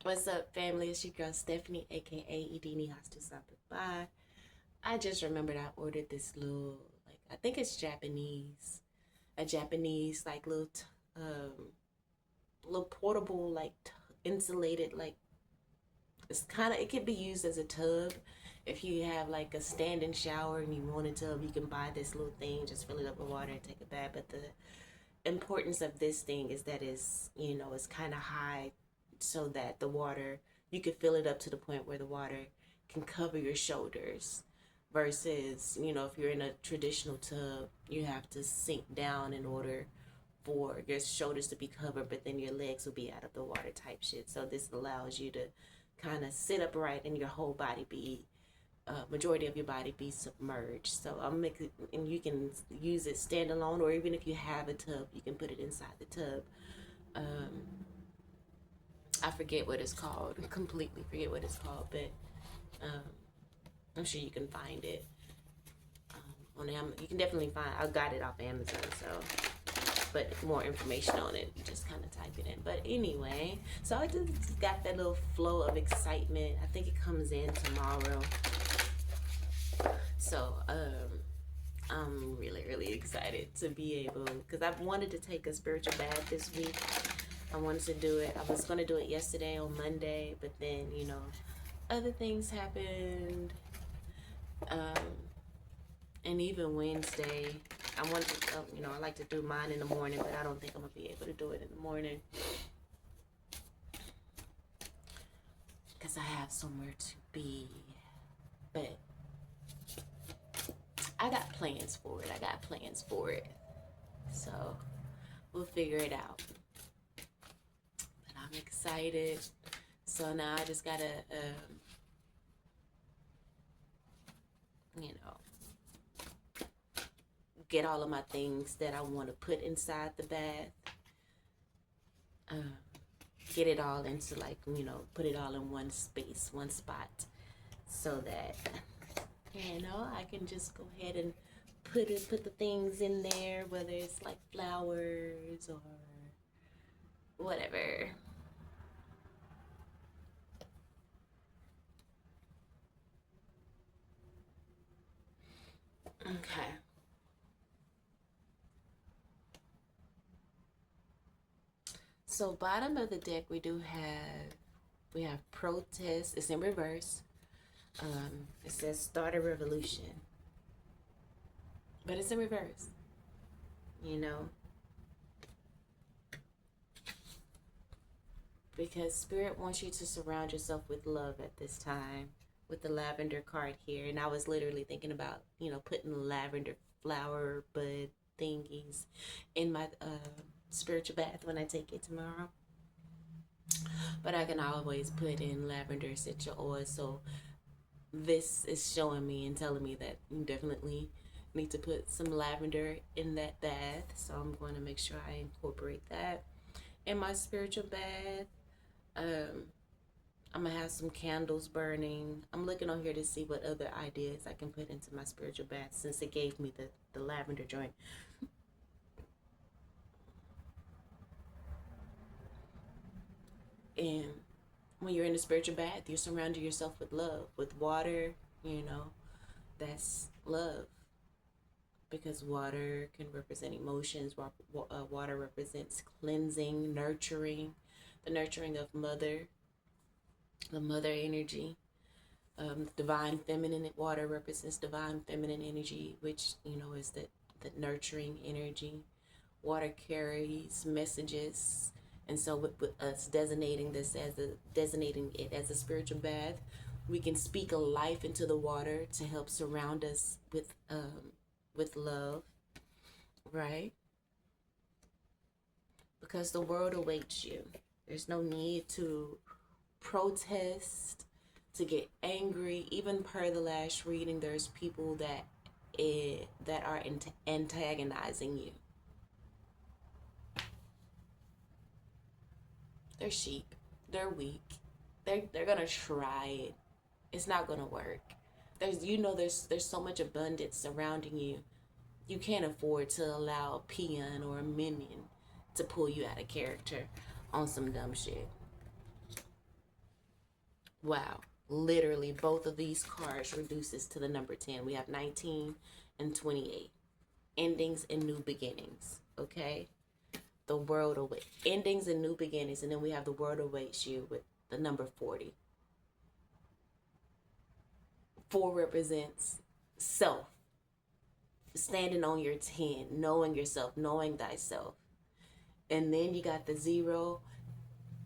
What's up, family? It's your girl Stephanie, aka Edini Hostel Stopping by. I just remembered I ordered this little, like, I think it's Japanese, a Japanese, like, little portable, like, insulated, like, it's kind of, it can be used as a tub. If you have, like, a standing shower and you want a tub, you can buy this little thing, just fill it up with water and take a bath. But the importance of this thing is that it's kind of high so that the water, you can fill it up to the point where the water can cover your shoulders versus, if you're in a traditional tub, you have to sink down in order for your shoulders to be covered, but then your legs will be out of the water type shit. So this allows you to kind of sit upright and your whole body be majority of your body be submerged. So I'm making, and you can use it standalone, or even if you have a tub, you can put it inside the tub. Um, I forget what it's called. Completely forget what it's called, but um, I'm sure you can find it on Amazon. You can definitely find. I got it off Amazon, so. But more information on it, you just kind of type it in. But anyway, so I just got that little flow of excitement. I think it comes in tomorrow. So I'm really, really excited to be able, because I've wanted to take a spiritual bath this week. I wanted to do it. I was going to do it yesterday on Monday, but then, other things happened. Um, and even Wednesday, I wanted to, I like to do mine in the morning, but I don't think I'm going to be able to do it in the morning because I have somewhere to be. But I got plans for it. So we'll figure it out. But I'm excited. So now I just gotta, get all of my things that I want to put inside the bath. Get it all into, like, put it all in one space, one spot, so that I can just go ahead and put the things in there, whether it's like flowers or whatever. Okay. So bottom of the deck, we have protest. It's in reverse. It says start a revolution, but it's in reverse. You know, because Spirit wants you to surround yourself with love at this time with the lavender card here. And I was literally thinking about, putting lavender flower bud thingies in my spiritual bath when I take it tomorrow. But I can always put in lavender essential oil. So this is showing me and telling me that you definitely need to put some lavender in that bath. So I'm going to make sure I incorporate that in my spiritual bath. I'm gonna have some candles burning. I'm looking on here to see what other ideas I can put into my spiritual bath, since it gave me the lavender joint. And when you're in a spiritual bath, you're surrounding yourself with love, with water. That's love, because water can represent emotions. Water represents cleansing, nurturing, the nurturing of the mother energy. Divine feminine water represents divine feminine energy, which is the nurturing energy. Water carries messages, and so with us designating it as a spiritual bath, we can speak a life into the water to help surround us with love, right? Because the world awaits you. There's no need to protest, to get angry. Even per the last reading, there's people that are antagonizing you. They're sheep. They're weak. They're gonna try it. It's not gonna work. There's so much abundance surrounding you. You can't afford to allow a peon or a minion to pull you out of character on some dumb shit. Wow. Literally, both of these cards reduces to the number 10. We have 19 and 28. Endings and new beginnings. Okay? The world awaits. Endings and new beginnings. And then we have the world awaits you with the number 40. 4 represents self. Standing on your 10. Knowing yourself. Knowing thyself. And then you got the 0,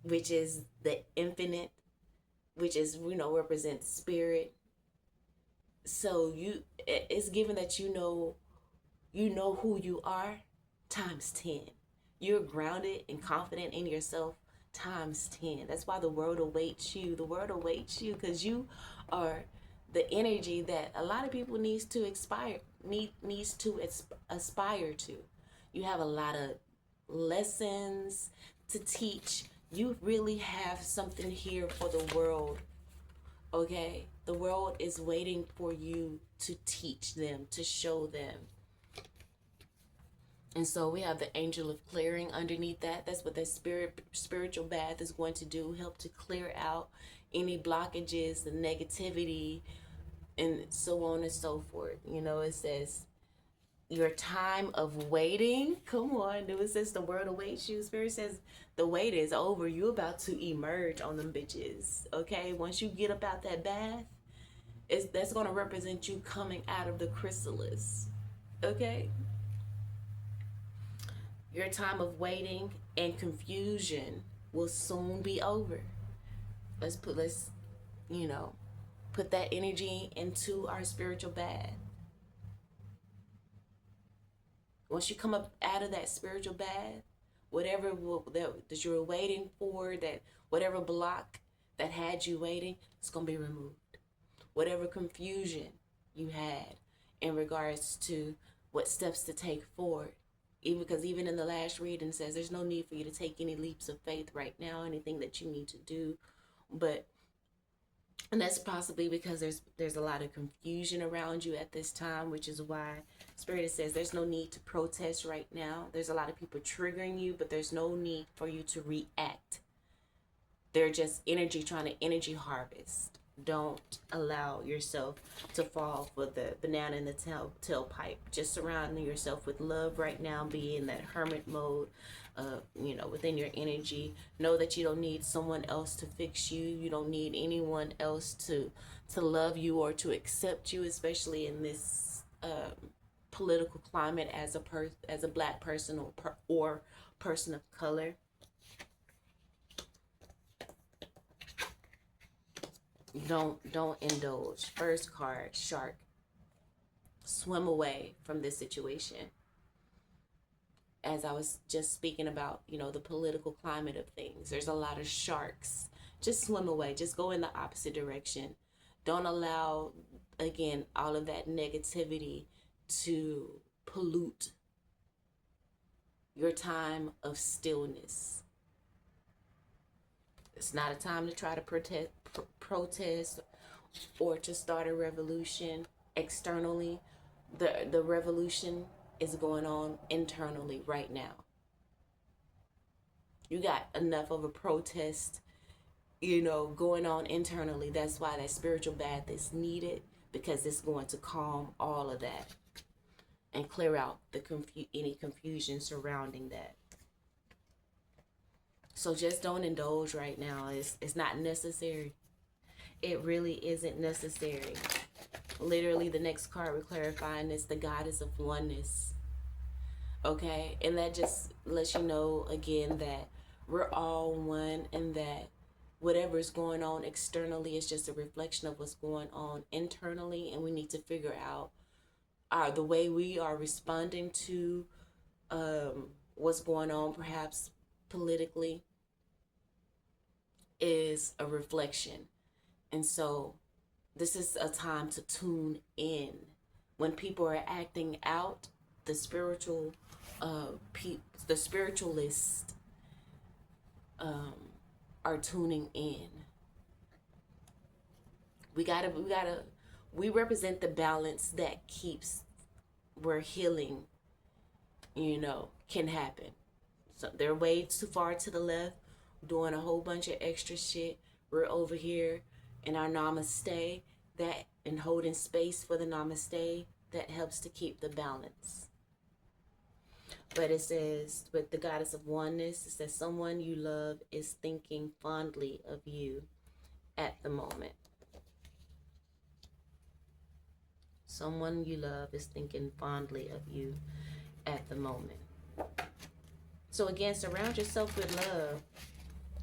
which is the infinite, which is, represents spirit. So it's given that you know who you are times 10. You're grounded and confident in yourself times 10. That's why the world awaits you. The world awaits you because you are the energy that a lot of people needs to aspire to. You have a lot of lessons to teach. You really have something here for the world. Okay? The world is waiting for you to teach them, to show them. And so we have the angel of clearing underneath that. That's what that spiritual bath is going to do. Help to clear out any blockages, the negativity, and so on and so forth. It says your time of waiting. Come on, dude. It says the world awaits you. Spirit says the wait is over. You're about to emerge on them bitches. Okay? Once you get up out that bath, that's going to represent you coming out of the chrysalis. Okay? Your time of waiting and confusion will soon be over. Let's put that energy into our spiritual bath. Once you come up out of that spiritual bath, whatever that you're waiting for, that whatever block that had you waiting, it's going to be removed. Whatever confusion you had in regards to what steps to take forward. Because even in the last reading says there's no need for you to take any leaps of faith right now, anything that you need to do. And that's possibly because there's a lot of confusion around you at this time, which is why Spirit says there's no need to protest right now. There's a lot of people triggering you, but there's no need for you to react. They're just trying to energy harvest. Don't allow yourself to fall for the banana in the tailpipe. Just surrounding yourself with love right now. Be in that hermit mode, within your energy. Know that you don't need someone else to fix you. You don't need anyone else to love you or to accept you, especially in this political climate as a black person or person of color. Don't indulge. First card, shark. Swim away from this situation. As I was just speaking about, the political climate of things. There's a lot of sharks. Just swim away. Just go in the opposite direction. Don't allow, again, all of that negativity to pollute your time of stillness. It's not a time to try to protest or to start a revolution externally. The revolution is going on internally right now. You got enough of a protest, going on internally. That's why that spiritual bath is needed, because it's going to calm all of that and clear out any confusion surrounding that. So just don't indulge right now. It's not necessary. It really isn't necessary. Literally, the next card we're clarifying is the goddess of oneness. Okay? And that just lets you know, again, that we're all one, and that whatever's going on externally is just a reflection of what's going on internally. And we need to figure out the way we are responding to what's going on, perhaps politically, is a reflection. And so this is a time to tune in. When people are acting out, the spiritualists are tuning in. We represent the balance that keeps where healing, can happen. So they're way too far to the left, doing a whole bunch of extra shit. We're over here, in our namaste, that and holding space for the namaste, that helps to keep the balance. But it says, with the goddess of oneness, it says someone you love is thinking fondly of you at the moment. Someone you love is thinking fondly of you at the moment. So again, surround yourself with love.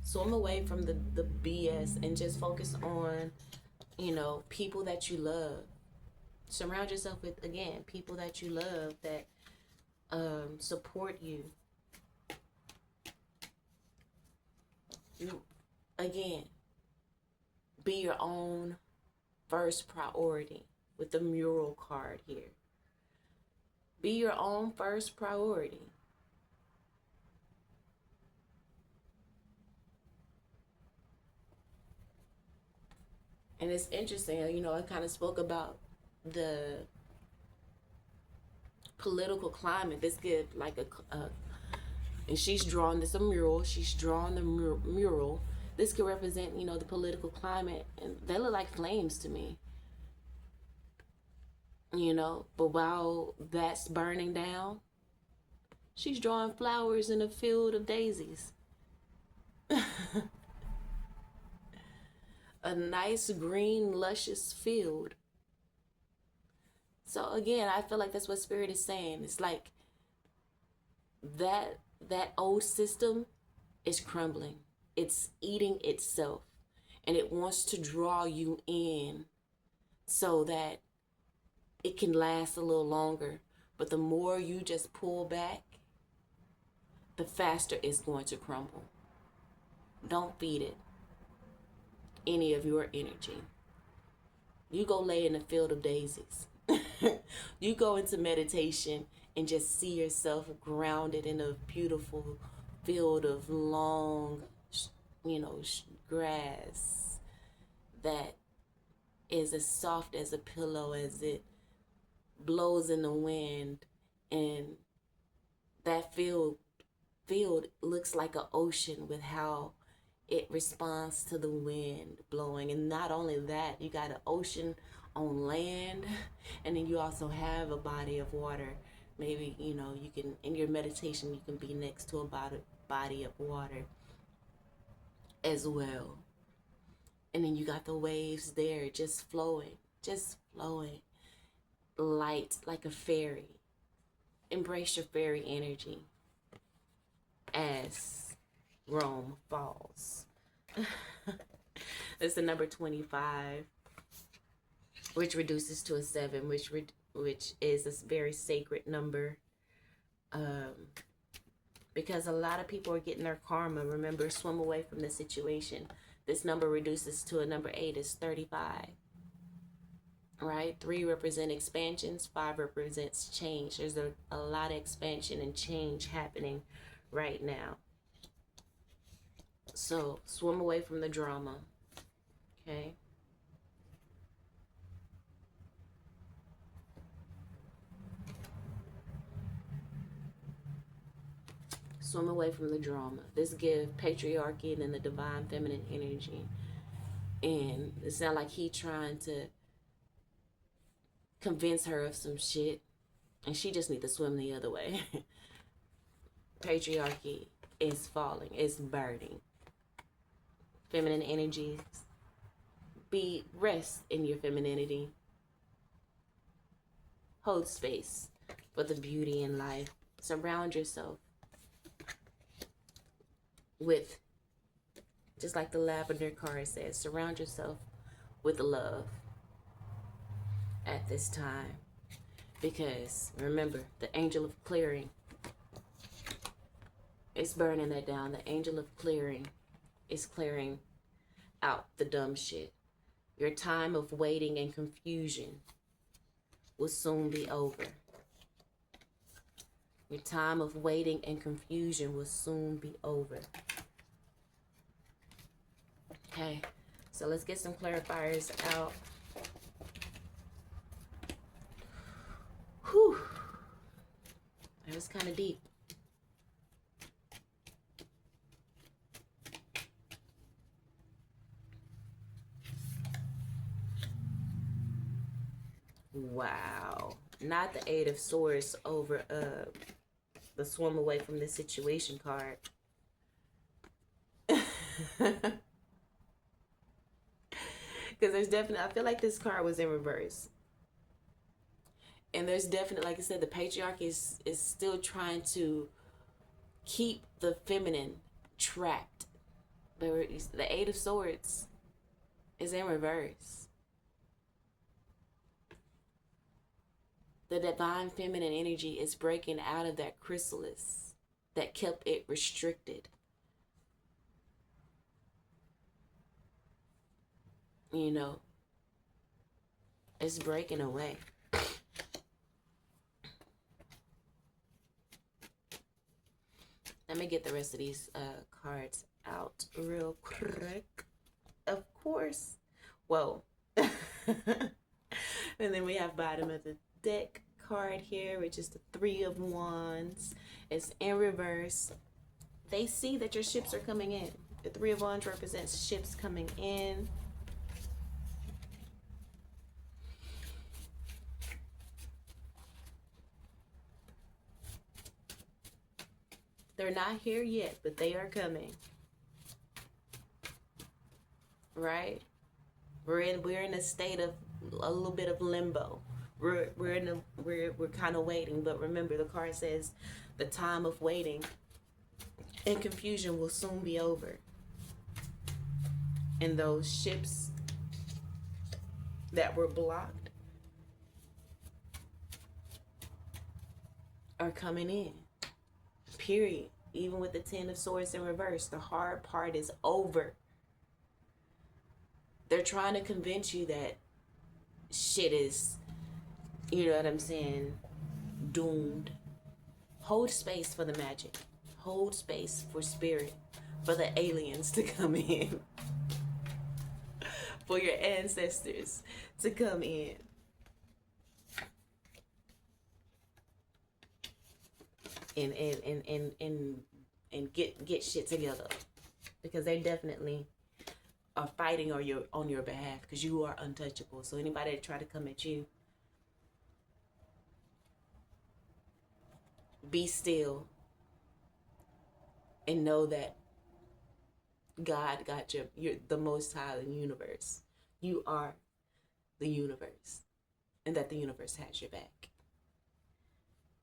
Swim away from the BS and just focus on, you know, people that you love. Surround yourself with, again, people that you love, that support you. Again, be your own first priority with the mural card here. Be your own first priority. And it's interesting, you know, I kind of spoke about the political climate. This gives like and she's drawn this a mural. She's drawn the mural. This could represent, you know, the political climate, and they look like flames to me. You know, but while that's burning down, she's drawing flowers in a field of daisies. A nice green luscious field. So again, I feel like that's what Spirit is saying. It's like that old system is crumbling. It's eating itself, and it wants to draw you in so that it can last a little longer. But the more you just pull back, the faster it's going to crumble. Don't feed it any of your energy. You go lay in a field of daisies. You go into meditation and just see yourself grounded in a beautiful field of long, you know, grass that is as soft as a pillow as it blows in the wind, and that field looks like an ocean with how it responds to the wind blowing. And not only that, you got an ocean on land, and then you also have a body of water. Maybe, you know, you can, in your meditation, you can be next to a body of water as well. And then you got the waves there just flowing, light like a fairy. Embrace your fairy energy as Rome falls. That's the number 25, which reduces to a 7, which is a very sacred number, because a lot of people are getting their karma. Remember, swim away from the situation. This number reduces to a number 8, is 35. Right? 3 represent expansions, 5 represents change. There's a lot of expansion and change happening right now. So swim away from the drama. Okay? Swim away from the drama. This gives patriarchy and then the divine feminine energy. And it sounds like he trying to convince her of some shit, and she just need to swim the other way. Patriarchy is falling. It's burning. Feminine energies. Rest in your femininity. Hold space for the beauty in life. Surround yourself with, just like the lavender card says, surround yourself with love at this time. Because remember, the angel of clearing is burning that down. The angel of clearing is clearing out the dumb shit. Your time of waiting and confusion will soon be over. Your time of waiting and confusion will soon be over. Okay, so let's get some clarifiers out. Whew. That was kind of deep. Wow. Not the Eight of Swords over the swim away from the situation card. Because there's definitely, I feel like this card was in reverse. And there's definitely, like I said, the patriarchy is still trying to keep the feminine trapped. But the Eight of Swords is in reverse. The divine feminine energy is breaking out of that chrysalis that kept it restricted. You know, it's breaking away. Let me get the rest of these cards out real quick. Of course. Whoa. And then we have bottom of the deck card here, which is the Three of Wands. It's in reverse. They see that your ships are coming in. The Three of Wands represents ships coming in. They're not here yet, but they are coming. Right? We're in a state of a little bit of limbo. We're kind of waiting, but remember the card says the time of waiting and confusion will soon be over. And those ships that were blocked are coming in. Period. Even with the Ten of Swords in reverse, the hard part is over. They're trying to convince you that shit is, you know what I'm saying, doomed. Hold space for the magic. Hold space for spirit, for the aliens to come in, for your ancestors to come in. And get shit together, because they definitely are fighting on your behalf, because you are untouchable. So anybody that try to come at you, be still and know that God got you're the Most High in the universe. You are the universe, and that the universe has your back.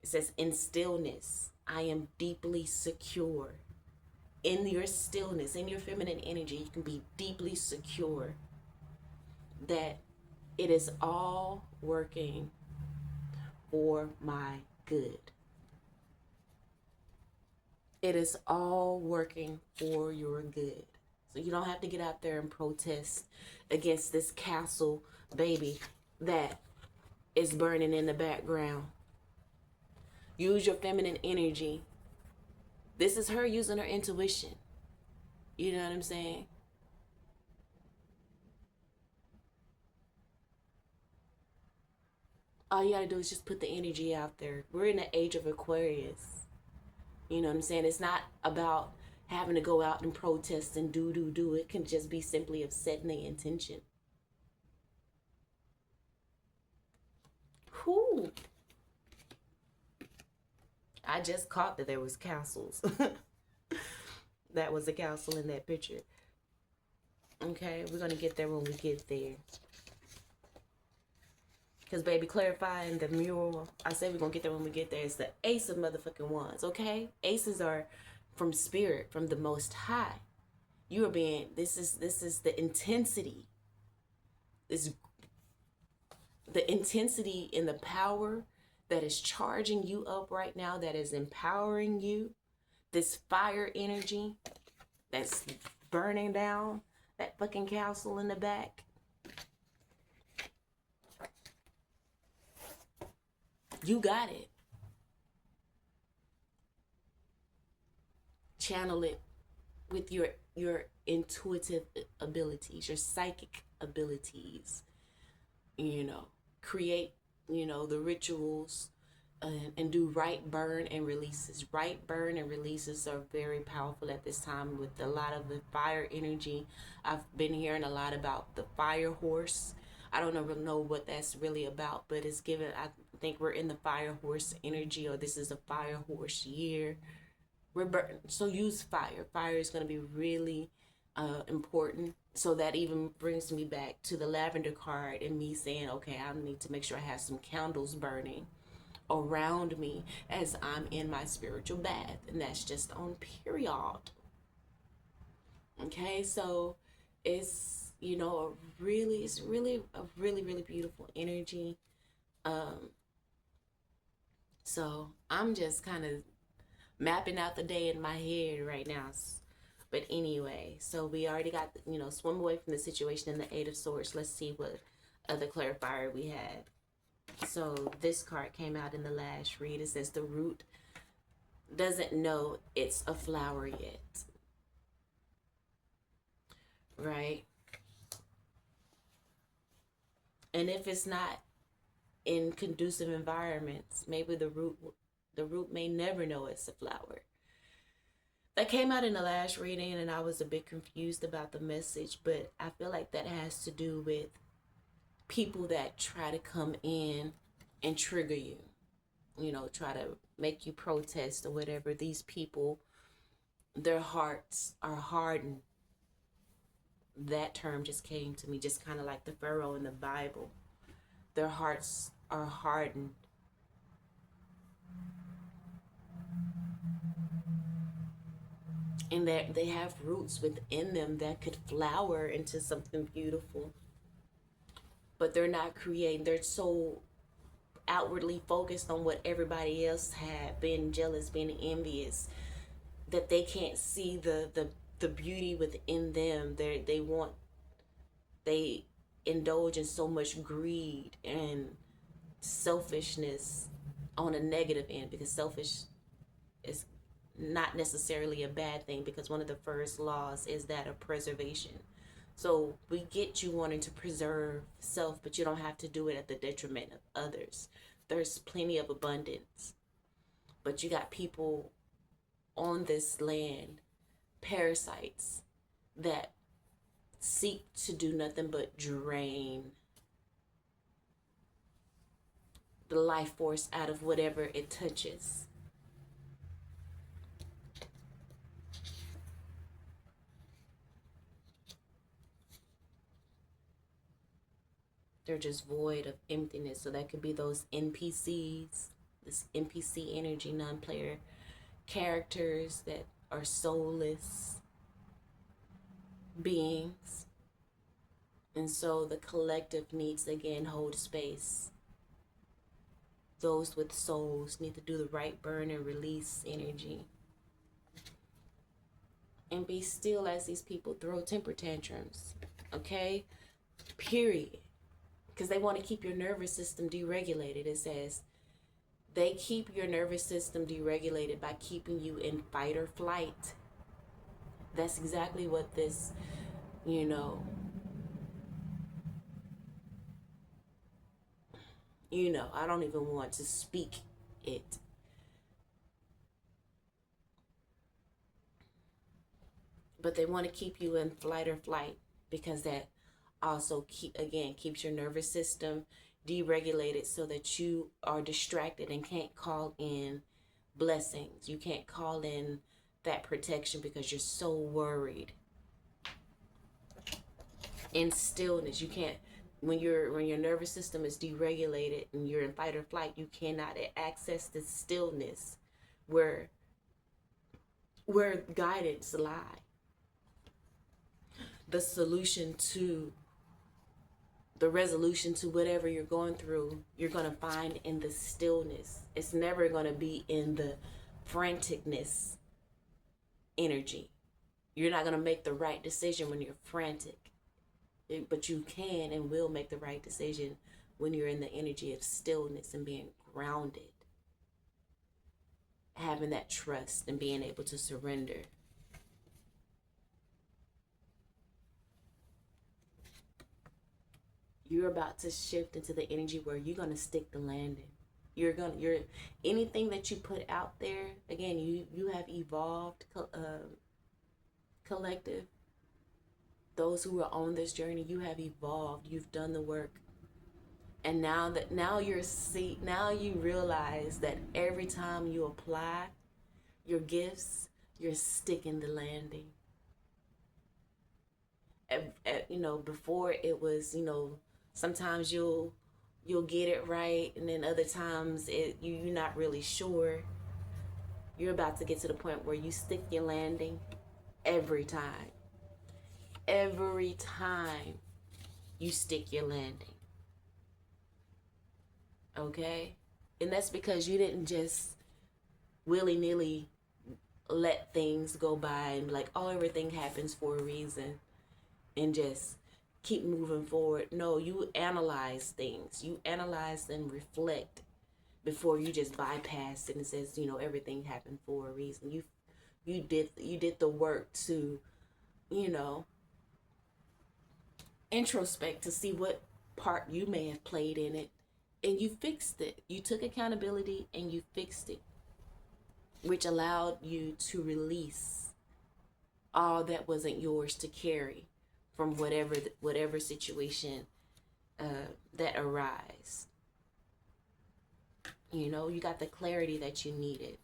It says, in stillness, I am deeply secure. In your stillness, in your feminine energy, you can be deeply secure that it is all working for my good. It is all working for your good. So you don't have to get out there and protest against this castle baby that is burning in the background. Use your feminine energy. This is her using her intuition. You know what I'm saying? All you gotta do is just put the energy out there. We're in the age of Aquarius. You know what I'm saying? It's not about having to go out and protest and do. It can just be simply of setting the intention. Whew. I just caught that there was castles. That was a castle in that picture. Okay, we're gonna get there when we get there. Because baby, clarifying the mural, I said we're gonna get there when we get there. It's the Ace of motherfucking Wands, okay? Aces are from spirit, from the Most High. You are being, this is the intensity. This the intensity and the power that is charging you up right now, that is empowering you. This fire energy that's burning down that fucking castle in the back. You got it. Channel it with your intuitive abilities, your psychic abilities. You know, create, you know, the rituals and do right burn and releases. Right burn and releases are very powerful at this time with a lot of the fire energy. I've been hearing a lot about the fire horse. I don't know what that's really about, but it's given. I think we're in the fire horse energy, or this is a fire horse year. So use fire. Fire is going to be really important. So that even brings me back to the lavender card and me saying, okay, I need to make sure I have some candles burning around me as I'm in my spiritual bath, and that's just on period. Okay, so it's really a really beautiful energy. Um, so I'm just kind of mapping out the day in my head right now. But anyway, so we already got, swim away from the situation in the Eight of Swords. Let's see what other clarifier we had. So this card came out in the last read. It says the root doesn't know it's a flower yet. Right? And if it's not in conducive environments, maybe the root may never know it's a flower. That came out in the last reading, and I was a bit confused about the message, but I feel like that has to do with people that try to come in and trigger you, try to make you protest or whatever. These people, their hearts are hardened. That term just came to me, just kind of like the Pharaoh in the Bible. Their hearts are hardened. And that they have roots within them that could flower into something beautiful. But they're not creating. They're so outwardly focused on what everybody else had, being jealous, being envious, that they can't see the beauty within them. They indulge in so much greed and selfishness on a negative end, because selfish is not necessarily a bad thing, because one of the first laws is that of preservation. So we get you wanting to preserve self, but you don't have to do it at the detriment of others. There's plenty of abundance, but you got people on this land, parasites, that seek to do nothing but drain the life force out of whatever it touches. They're just void of emptiness. So that could be those NPCs, this NPC energy, non-player characters that are soulless beings. And so the collective needs to again hold space. Those with souls need to do the right burn and release energy. And be still as these people throw temper tantrums. Okay? Period. Because they want to keep your nervous system deregulated. It says they keep your nervous system deregulated by keeping you in fight or flight. That's exactly what this, I don't even want to speak it. But they want to keep you in flight or flight, because that also keeps your nervous system deregulated, so that you are distracted and can't call in blessings. You can't call in that protection because you're so worried. In stillness, you can't, when your nervous system is deregulated and you're in fight or flight, you cannot access the stillness where guidance lie. The solution to the resolution to whatever you're going through, you're going to find in the stillness. It's never going to be in the franticness energy. You're not going to make the right decision when you're frantic. But you can and will make the right decision when you're in the energy of stillness and being grounded. Having that trust and being able to surrender. You're about to shift into the energy where you're going to stick the landing. You're anything that you put out there, again, you have evolved, collective. Those who are on this journey, you have evolved, you've done the work. And now now you realize that every time you apply your gifts, you're sticking the landing. Before it was, sometimes you'll get it right, and then other times you're not really sure. You're about to get to the point where you stick your landing every time. Every time you stick your landing. Okay? And that's because you didn't just willy-nilly let things go by and be like, oh, everything happens for a reason, and just keep moving forward. No, you analyze things. You analyze and reflect before you just bypass it and says, everything happened for a reason. You did the work to, introspect to see what part you may have played in it, and you fixed it. You took accountability and you fixed it, which allowed you to release all that wasn't yours to carry from whatever situation that arise. You got the clarity that you needed,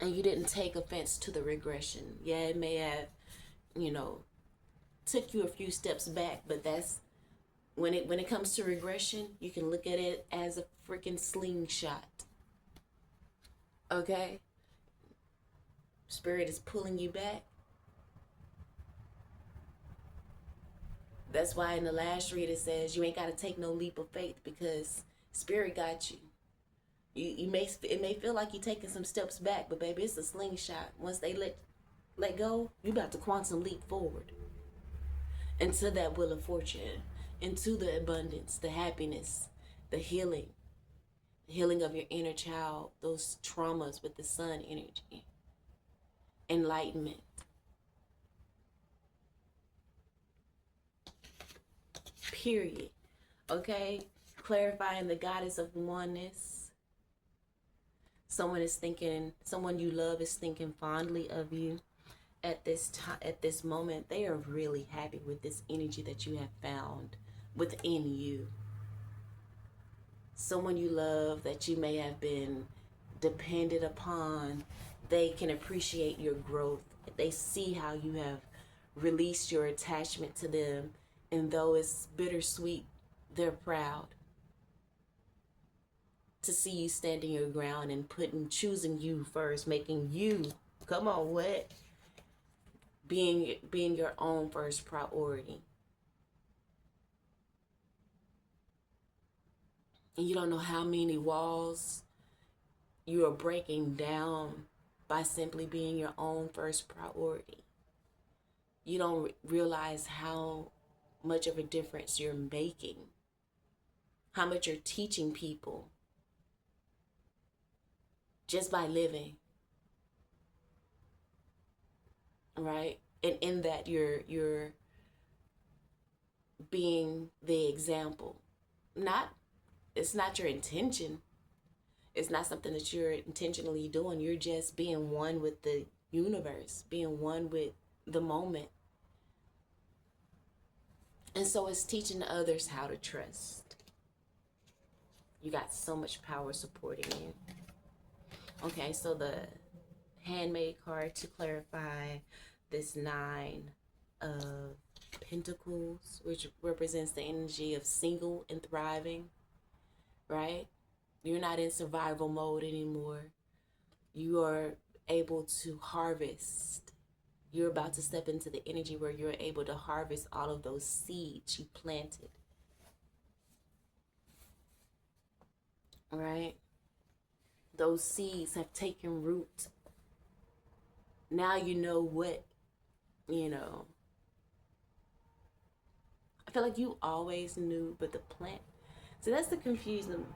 and you didn't take offense to the regression. Yeah, it may have, took you a few steps back, but that's when it comes to regression, you can look at it as a freaking slingshot. Okay? Spirit is pulling you back. That's why in the last read it says you ain't got to take no leap of faith, because Spirit got you. It may feel like you're taking some steps back, but baby, it's a slingshot. Once they let go, you about to quantum leap forward into that wheel of fortune, into the abundance, the happiness, the healing of your inner child, those traumas with the sun energy, enlightenment. Period. Okay? Clarifying the goddess of oneness. Someone you love is thinking fondly of you at this time, at this moment. They are really happy with this energy that you have found within you. Someone you love that you may have been dependent upon, they can appreciate your growth. They see how you have released your attachment to them, and though it's bittersweet, they're proud to see you standing your ground and choosing you first, making you, come on, what? Being your own first priority. And you don't know how many walls you are breaking down by simply being your own first priority. You don't realize how much of a difference you're making, how much you're teaching people just by living, right? And in that you're being the example. It's not your intention. It's not something that you're intentionally doing. You're just being one with the universe, being one with the moment. And so it's teaching others how to trust. You got so much power supporting you. Okay, so the handmade card to clarify this 9 of Pentacles, which represents the energy of single and thriving, right? You're not in survival mode anymore. You are able to harvest. You're about to step into the energy where you're able to harvest all of those seeds you planted. All right? Those seeds have taken root. Now you know what, I feel like you always knew, but the plant. So that's the confusing,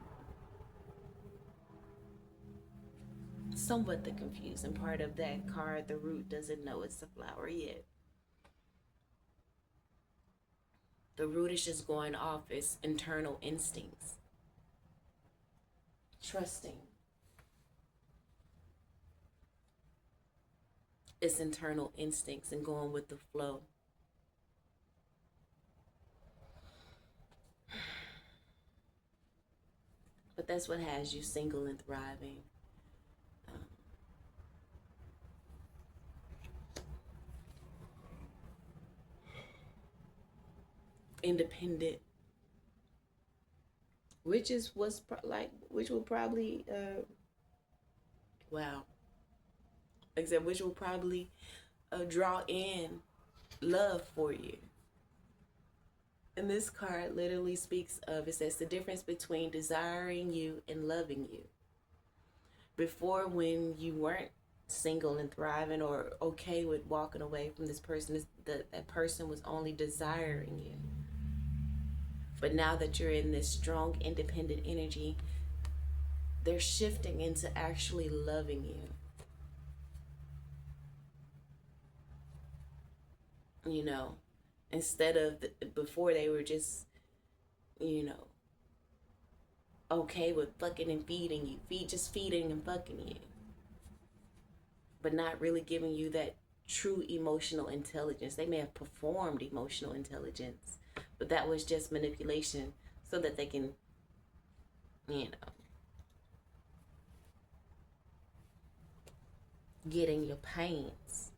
somewhat the confusing part of that card. The root doesn't know it's a flower yet. The root is just going off its internal instincts. Trusting. its internal instincts and going with the flow. But that's what has you single and thriving. Um, Independent, which is which will probably wow, except which will probably draw in love for you. And this card literally speaks of, it says, the difference between desiring you and loving you. Before, when you weren't single and thriving or okay with walking away from this person, that person was only desiring you. But now that you're in this strong, independent energy, they're shifting into actually loving you. You know, instead of before they were just, you know, okay with fucking and feeding you, just feeding and fucking you, but not really giving you that true emotional intelligence. They may have performed emotional intelligence, but that was just manipulation so that they can, you know, get in your pains.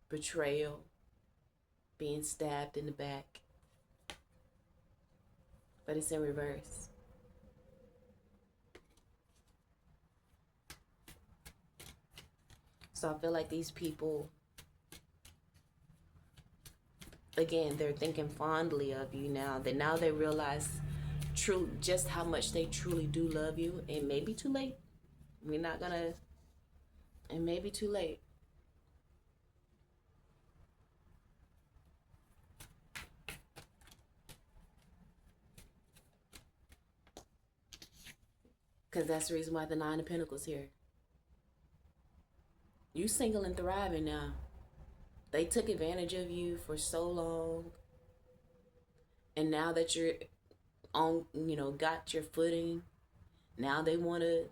Betrayal, being stabbed in the back, but it's in reverse. So I feel like these people, again, they're thinking fondly of you now. That now they realize just how much they truly do love you. It may be too late. We're not gonna. It may be too late. Because that's the reason why the Nine of Pentacles here. You single and thriving now. They took advantage of you for so long. And now that you're on, you know, got your footing, now they want to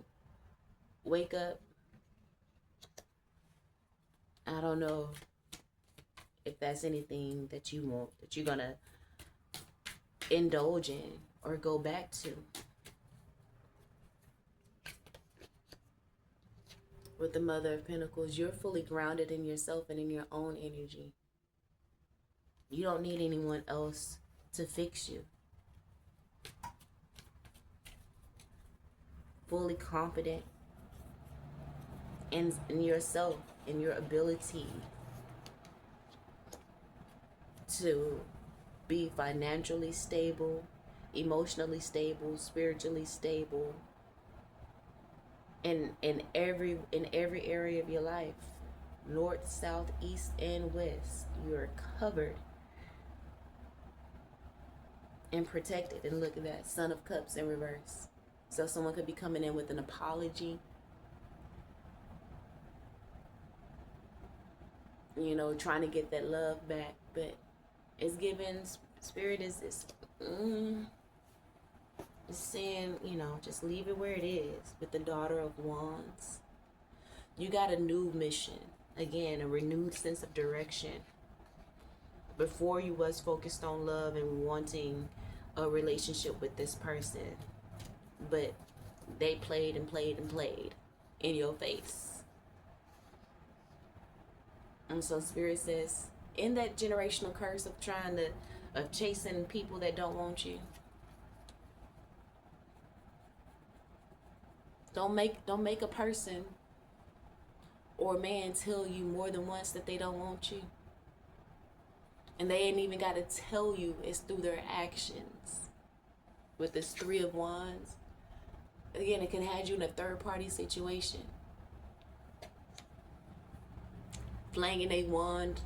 wake up. I don't know if that's anything that you want, that you're going to indulge in or go back to. With the Mother of Pentacles, you're fully grounded in yourself and in your own energy. You don't need anyone else to fix you. Fully confident in yourself, in your ability to be financially stable, emotionally stable, spiritually stable, in every area of your life, north, south, east, and west. You're covered and protected. And look at that, Son of Cups in reverse. So someone could be coming in with an apology, you know, trying to get that love back, but it's given, Spirit is this saying, you know, just leave it where it is. With the Daughter of Wands, you got a new mission, again, a renewed sense of direction. Before, you was focused on love and wanting a relationship with this person, but they played and played and played in your face. And so Spirit says, in that generational curse of chasing people that don't want you, don't make a person or a man tell you more than once that they don't want you. And they ain't even got to tell you, it's through their actions. With this Three of Wands, again, it can have you in a third-party situation. Flanging a wand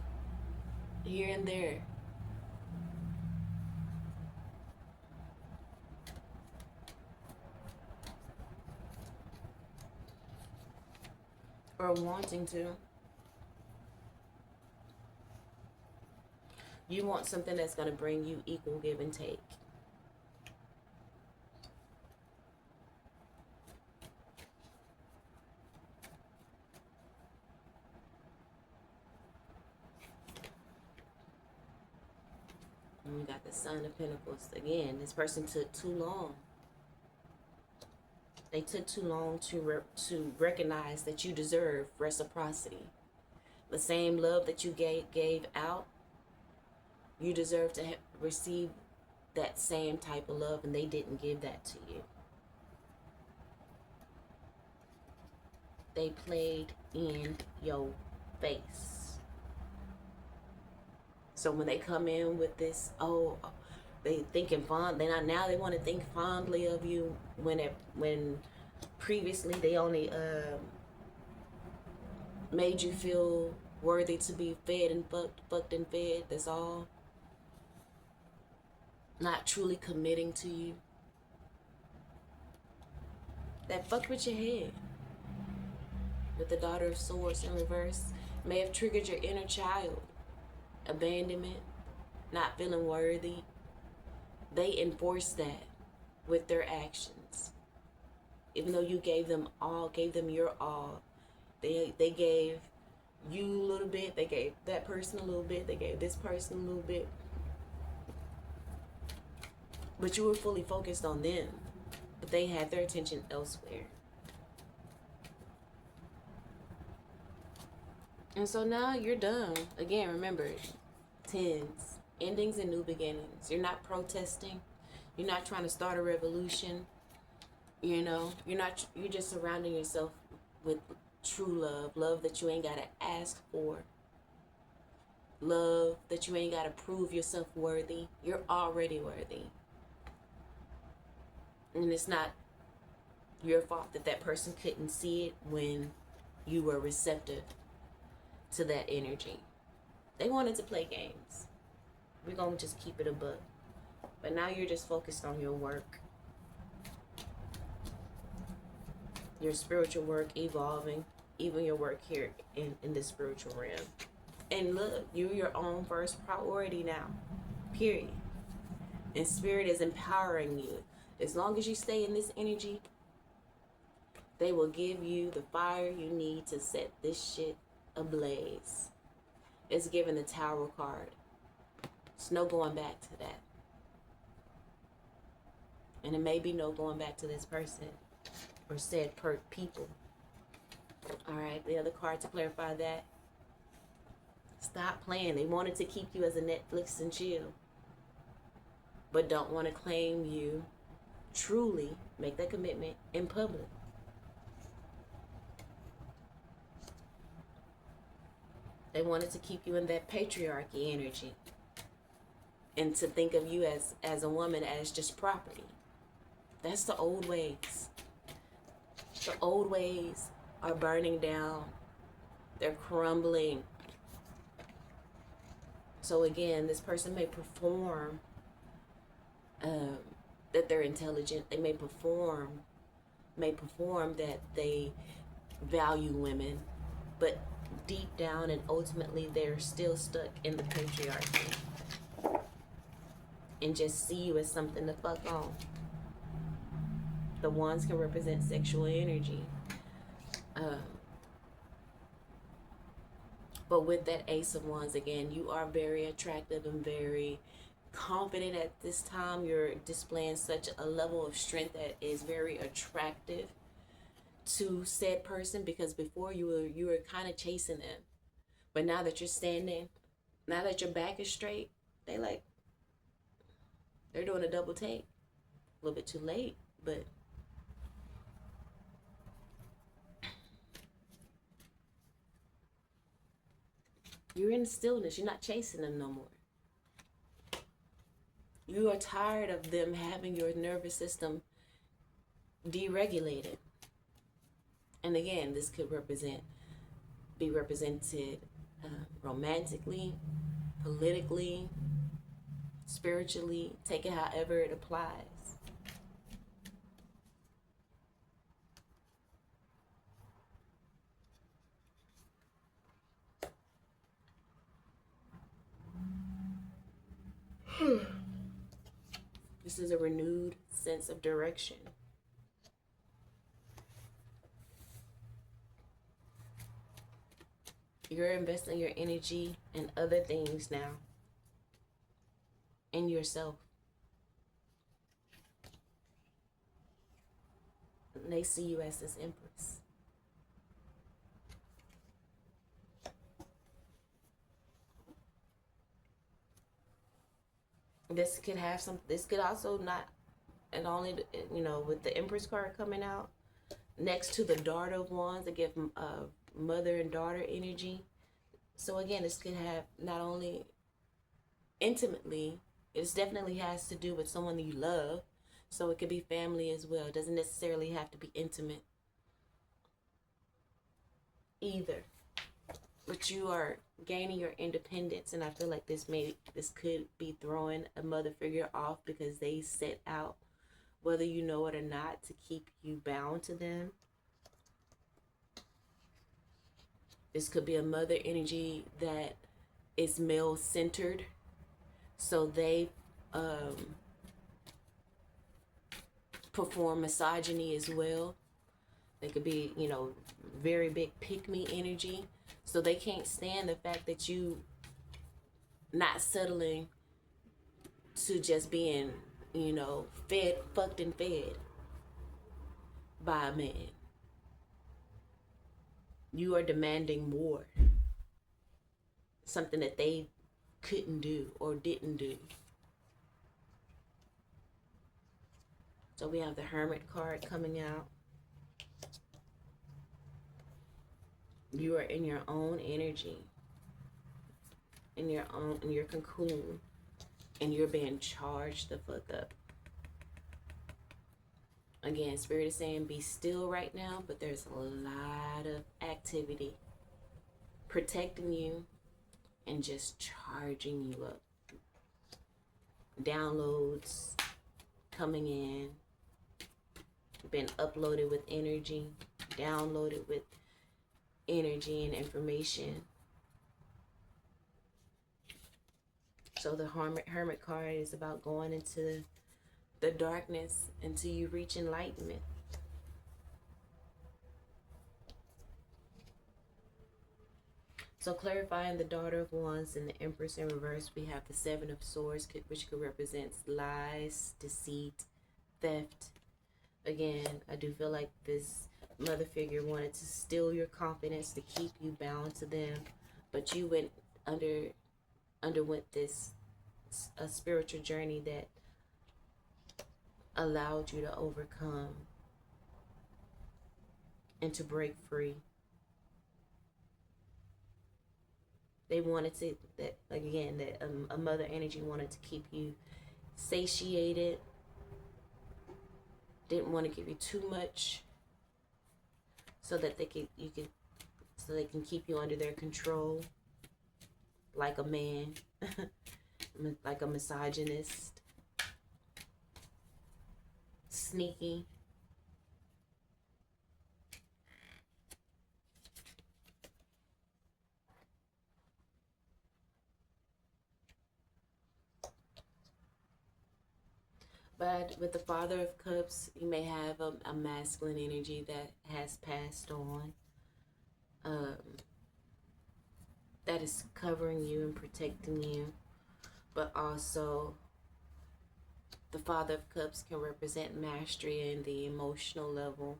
here and there. Or wanting to. You want something that's going to bring you equal give and take. And we got the Son of Pentacles. Again, this person took too long. They took too long to recognize that you deserve reciprocity. The same love that you gave out, you deserve to receive that same type of love, and they didn't give that to you. They played in your face. So when they come in with this, oh, they thinking fond, now they want to think fondly of you when previously they only made you feel worthy to be fed and fucked and fed. That's all. Not truly committing to you. That fucked with your head. With the Daughter of Swords in reverse, may have triggered your inner child. Abandonment, not feeling worthy. They enforce that with their actions. Even though you gave them your all. They gave you a little bit, they gave that person a little bit, they gave this person a little bit. But you were fully focused on them. But they had their attention elsewhere. And so now you're done. Again, remember, tens, endings and new beginnings. You're not protesting. You're not trying to start a revolution. You know, you're just surrounding yourself with true love. Love that you ain't got to ask for. Love that you ain't got to prove yourself worthy. You're already worthy. And it's not your fault that that person couldn't see it when you were receptive to that energy. They wanted to play games. We're going to just keep it a buck. But now you're just focused on your work. Your spiritual work evolving. Even your work here in the spiritual realm. And look, you're your own first priority now. Period. And Spirit is empowering you. As long as you stay in this energy, they will give you the fire you need to set this shit ablaze. It's given the Tower card. There's no going back to that. And it may be no going back to this person or said people. Alright, the other card to clarify that. Stop playing. They wanted to keep you as a Netflix and chill, but don't want to claim you. Truly make that commitment in public. They wanted to keep you in that patriarchy energy and to think of you as a woman as just property. That's the old ways. The old ways are burning down. They're crumbling. So again, this person may perform that they're intelligent. They may perform that they value women, but deep down and ultimately they're still stuck in the patriarchy and just see you as something to fuck on. The wands can represent sexual energy. But with that Ace of Wands, again, you are very attractive and very confident at this time. You're displaying such a level of strength that is very attractive to said person, because before you were kind of chasing them. But now that you're standing, now that your back is straight, they're doing a double take. A little bit too late, but you're in stillness. You're not chasing them no more. You are tired of them having your nervous system deregulated. And again, this could be represented romantically, politically, spiritually. Take it however it applies. This is a renewed sense of direction. You're investing your energy in other things now. in yourself. And they see you as this empress. This could also not, and only, with the Empress card coming out, next to the Daughter of Wands, to give mother and daughter energy. So again, this could have not only intimately, it definitely has to do with someone you love. So it could be family as well. It doesn't necessarily have to be intimate either. But you are gaining your independence, and I feel like this could be throwing a mother figure off because they set out, whether you know it or not, to keep you bound to them. This could be a mother energy that is male centered, so they perform misogyny as well. They could be, very big pick me energy, so they can't stand the fact that you not settling to just being, fucked and fed by a man. You are demanding more, something that they couldn't do or didn't do. So we have the Hermit card coming out. You are in your own energy, in your cocoon, and you're being charged the fuck up. Again, Spirit is saying be still right now, but there's a lot of activity protecting you and just charging you up. Downloads coming in, been uploaded with energy, downloaded with energy and information. So the Hermit card is about going into the darkness until you reach enlightenment. So clarifying the Daughter of Wands and the Empress in reverse, we have the Seven of Swords, which could represent lies, deceit, theft. Again, I do feel like this mother figure wanted to steal your confidence to keep you bound to them, but you underwent a spiritual journey that allowed you to overcome and to break free. They wanted to, a mother energy wanted to keep you satiated, didn't want to give you too much, so that they can keep you under their control, like a man, like a misogynist, sneaky. But with the Father of Cups, you may have a masculine energy that has passed on, that is covering you and protecting you. But also, the Father of Cups can represent mastery in the emotional level.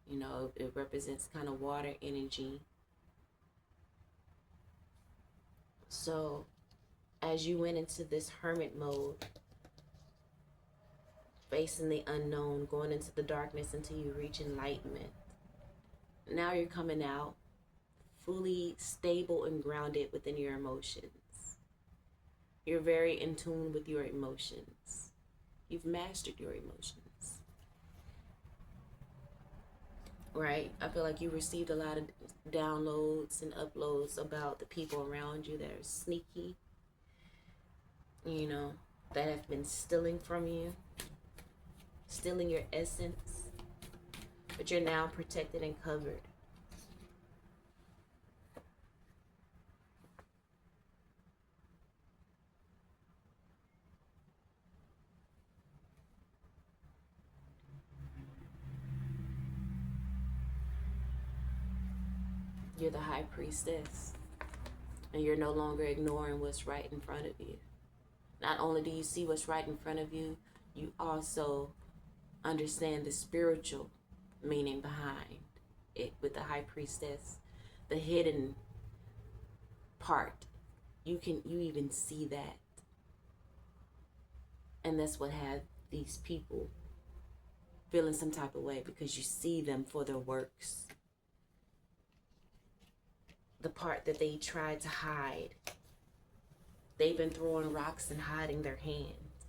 It represents kind of water energy. So, as you went into this hermit mode, facing the unknown, going into the darkness until you reach enlightenment, now you're coming out fully stable and grounded within your emotions. You're very in tune with your emotions. You've mastered your emotions. Right? I feel like you received a lot of downloads and uploads about the people around you that are sneaky, that have been stealing from you, stealing your essence, but you're now protected and covered. You're the High Priestess, and you're no longer ignoring what's right in front of you. Not only do you see what's right in front of you, you also understand the spiritual meaning behind it with the high priestess, the hidden part. You even see that. And that's what had these people feeling some type of way, because you see them for their works. The part that they tried to hide, they've been throwing rocks and hiding their hands.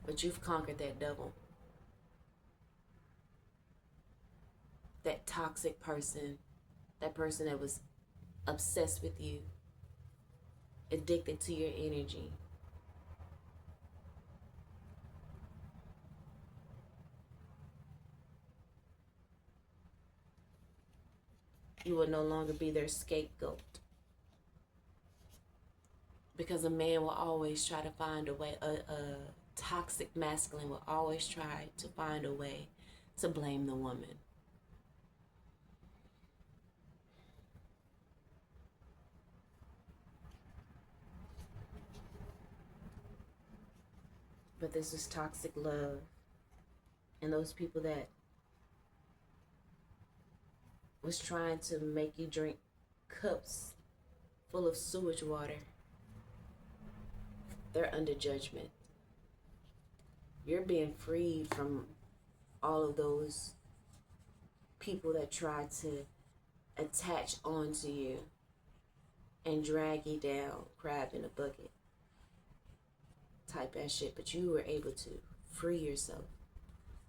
But you've conquered that devil. That toxic person, that person that was obsessed with you, addicted to your energy. You will no longer be their scapegoat. Because a man will always try to find a way, a toxic masculine will always try to find a way to blame the woman. But this is toxic love. And those people that was trying to make you drink cups full of sewage water, they're under judgment. You're being freed from all of those people that try to attach onto you and drag you down, crab in a bucket type that shit. But you were able to free yourself.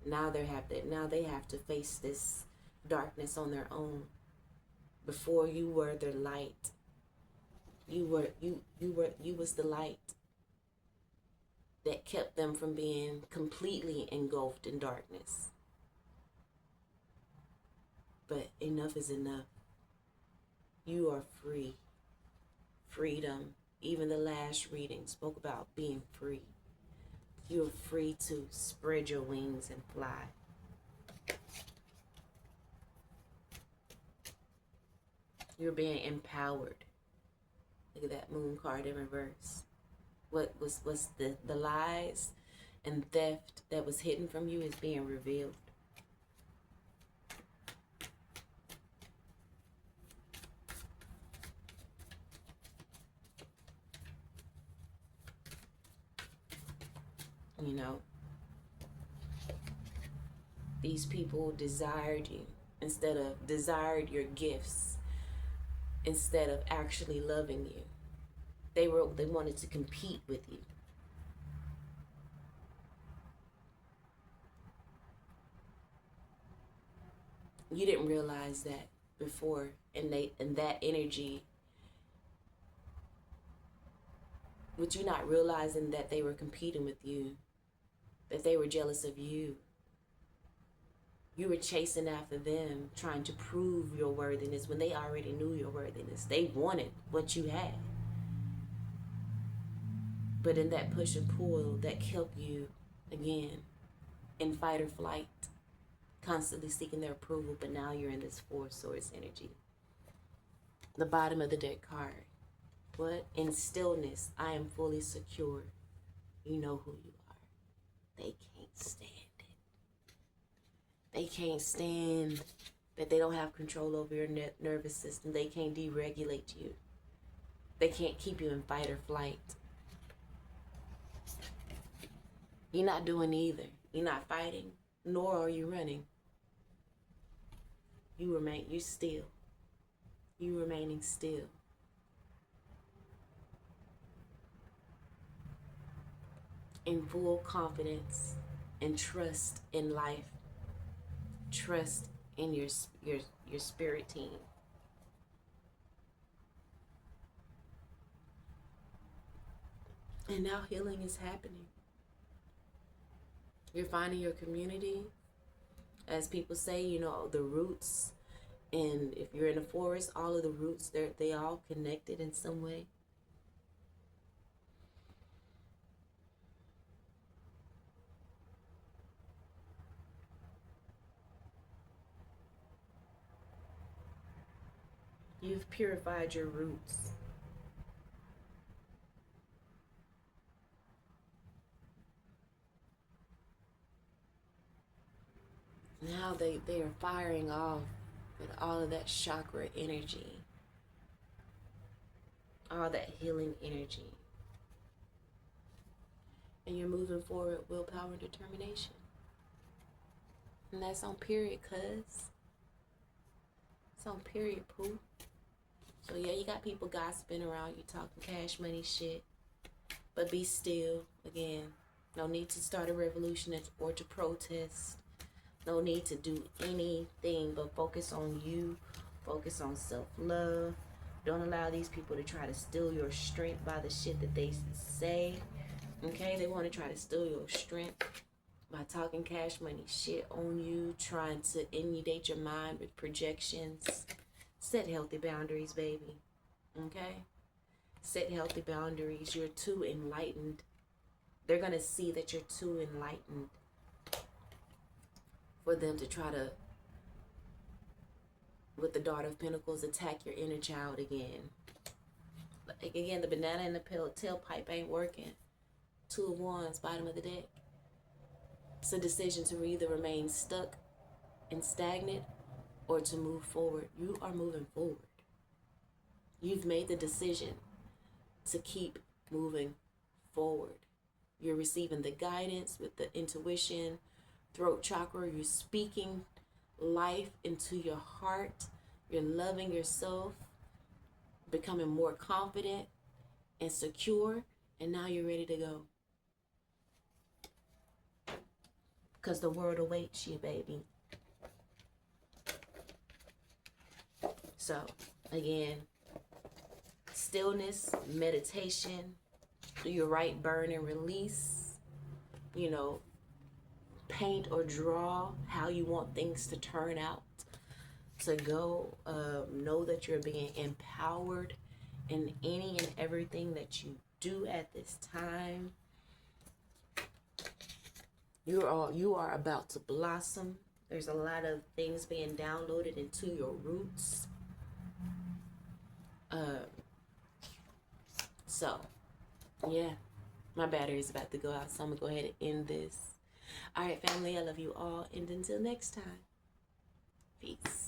Now they have to face this darkness on their own. Before, you were their light. You was the light that kept them from being completely engulfed in darkness. But enough is enough. You are free. Freedom. Even the last reading spoke about being free. You are free to spread your wings and fly. You're being empowered. Look at that moon card in reverse. What was the lies and theft that was hidden from you is being revealed. You know, these people desired you instead of desired your gifts instead of actually loving you. They wanted to compete with you. You didn't realize that before, and that energy, with you not realizing that they were competing with you, that they were jealous of you. You were chasing after them, trying to prove your worthiness when they already knew your worthiness. They wanted what you had. But in that push and pull, that kept you, again, in fight or flight, constantly seeking their approval. But now you're in this Four Swords energy. The bottom of the deck card. What? In stillness, I am fully secure. You know who you are. They can't stand it. They can't stand that they don't have control over your nervous system. They can't deregulate you. They can't keep you in fight or flight. You're not doing either. You're not fighting, nor are you running. You're still. You remaining still. In full confidence and trust in life. Trust in your spirit team. And now healing is happening. You're finding your community. As people say, you know, the roots. And if you're in a forest, all of the roots, they all connected in some way. You've purified your roots. Now they are firing off with all of that chakra energy, all that healing energy. And you're moving forward with willpower and determination. And that's on period, cuz. It's on period, poo. So yeah, you got people gossiping around you, talking cash money shit. But be still. Again, no need to start a revolution or to protest. No need to do anything but focus on you. Focus on self-love. Don't allow these people to try to steal your strength by the shit that they say. Okay? They want to try to steal your strength by talking cash money shit on you, trying to inundate your mind with projections. Set healthy boundaries, baby. Okay? Set healthy boundaries. You're too enlightened. They're going to see that you're too enlightened for them to try to, with the Daughter of Pentacles, attack your inner child again. Like, again, the banana and the tailpipe ain't working. Two of Wands, bottom of the deck. It's a decision to either remain stuck and stagnant or to move forward. You are moving forward. You've made the decision to keep moving forward. You're receiving the guidance with the intuition, throat chakra. You're speaking life into your heart. You're loving yourself, becoming more confident and secure, and now you're ready to go. Because the world awaits you, baby. So, again, stillness, meditation, do your right, burn and release. You know, paint or draw how you want things to turn out, to go. Know that you're being empowered in any and everything that you do at this time. You are about to blossom. There's a lot of things being downloaded into your roots. So, yeah, my battery is about to go out, so I'm going to go ahead and end this. All right, family, I love you all, and until next time, peace.